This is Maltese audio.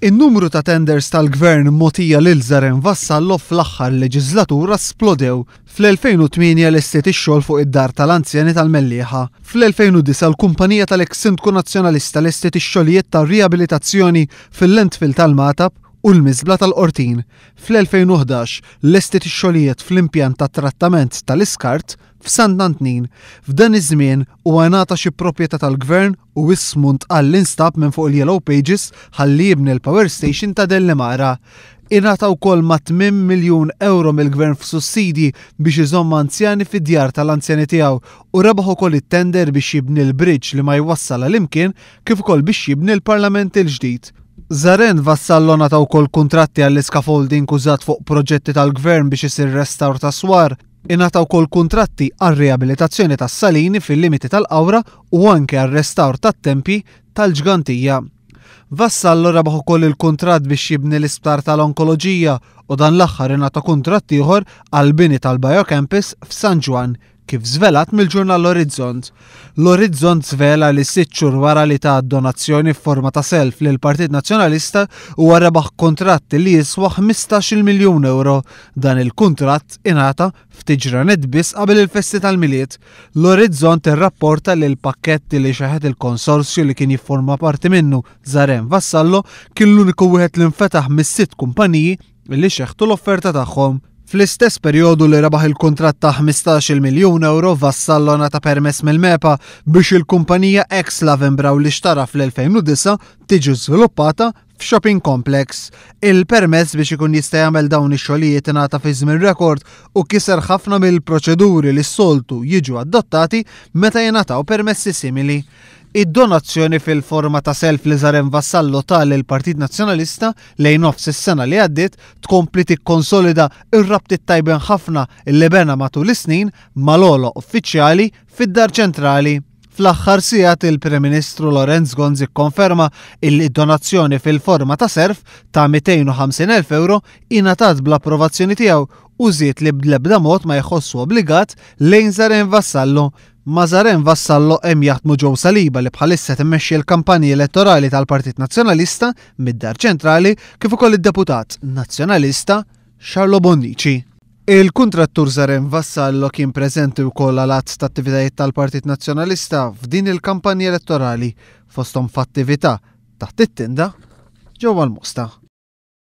In-numru ta' tenders tal-Gvern mogħtija lil Zarem Vassallo fl-aħħar leġislatura splodew. Fl-2008 lestiet ix-xogħol fuq id-dar tal-anzjani tal-Mellieħa. Fl-2009 l-kumpanija tal-eks Sindku Nazzjonalista lestiet ix-xogħlijiet tar-riabilitazzjoni fil-Landfill tal-Matab u l-Miżbla tal-Qortin. Fl-2011 lestiet ix-xogħlijiet fl-impjant tat trattament tal-iskart f'Sant'Antnin. F'dan iż-żmien huwa ngħata xi proprjetà tal-Gvern u ismu ntqal instab minn fuq il-Yellow Pages ħalli jibni l-Power Station ta' Dellimara. Ingħata wkoll ma' 8 miljun euro mill-Gvern f'sussidji biex iżomm anzjani fid-djar tal-anzjani tiegħu u rebaħ ukoll it-tender biex jibni l-bridge li ma jwassal għall-imkien kif ukoll biex jibni l-Parlament il-ġdid. Zarem Vassallo ngħata wkoll kuntratti għall-scaffolding użat fuq proġetti tal-Gvern biex isir restawr ta' swar. Ingħata wkoll kuntratti għar-riabilitazzjoni tas-salini fil-limiti tal-Qawra u anke għar-restawr tat-tempji tal-Ġgantija. Vassallo rebaħ ukoll il-kuntratt biex jibni l-isptar tal-onkoloġija u dan l-aħħar ingħata kuntratt ieħor għall-bini tal-Biocampus f'San Ġwan kif żvelat mill-ġurnal L-Orizzont. L-Orizzont żvela li 6 xhur wara li ta' donazzjoni f'forma ta' self lil Partit Nazzjonalista huwa rebaħ kontratti li jiswa 15 miljun euro. Dan il-kuntratt ingħata ftit ġranet biss qabel il-festi tal-miliet. L-Orizzont irrapporta li l-pakketti li xeħed il-konsorzju li kien jifforma parti minnu Zarem Vassallo kien l-uniku wieħed li nfetaħ mis-6 kumpaniji li xeħtu l-offerta tagħhom. Fl-istess perjodu li rebaħ il-kuntratt ta' 15 miljun euro, Vassallo ngħata permess mill-MEPA biex il-kumpanija ex-Lavembra li xtara fl-2009 tiġi żviluppata f'shopping complex. Il-permess biex ikun jista' jagħmel dawn ix-xogħlijiet ingħata fi żmien rekord u kiser ħafna mill-proċeduri li s-soltu jiġu adottati meta jingħataw permessi simili. Id-donazzjoni fil-forma ta' self li Zarem Vassallo tal il-Partit Nazzjonalista lejn nofs is-sena li għaddiet tkompli tikkonsolida r-rabtiet tajben ħafna li bena matul is-snin mal-ogħla uffiċjali fid-Dar Ċentrali. Fl-aħħar sigħat il-Prim Ministru Lorenz Gonzi kkonferma il-donazzjoni fil-forma ta' self ta' 250,000 euro ingħatat bl-approvazzjoni tiegħu u żied li bl-ebda mod ma jħossu obbligat lejn Zarem Vassallo. Ma' Zarem Vassallo hemm jaħdmu ġew Saliba li bħalissa timmexxi l-kampanji elettorali tal-Partit Nazzjonalista mid-Dar Ċentrali kif ukoll id-Deputat Nazzjonalista Xarlo Bonnici. Il-kuntrattur Zarem Vassallo kien preżenti wkoll għal att ta' attivitajiet tal-Partit Nazzjonalista f'din il-kampanji elettorali fosthom f'attività taħt it-tinda ġewwa l-Mosta.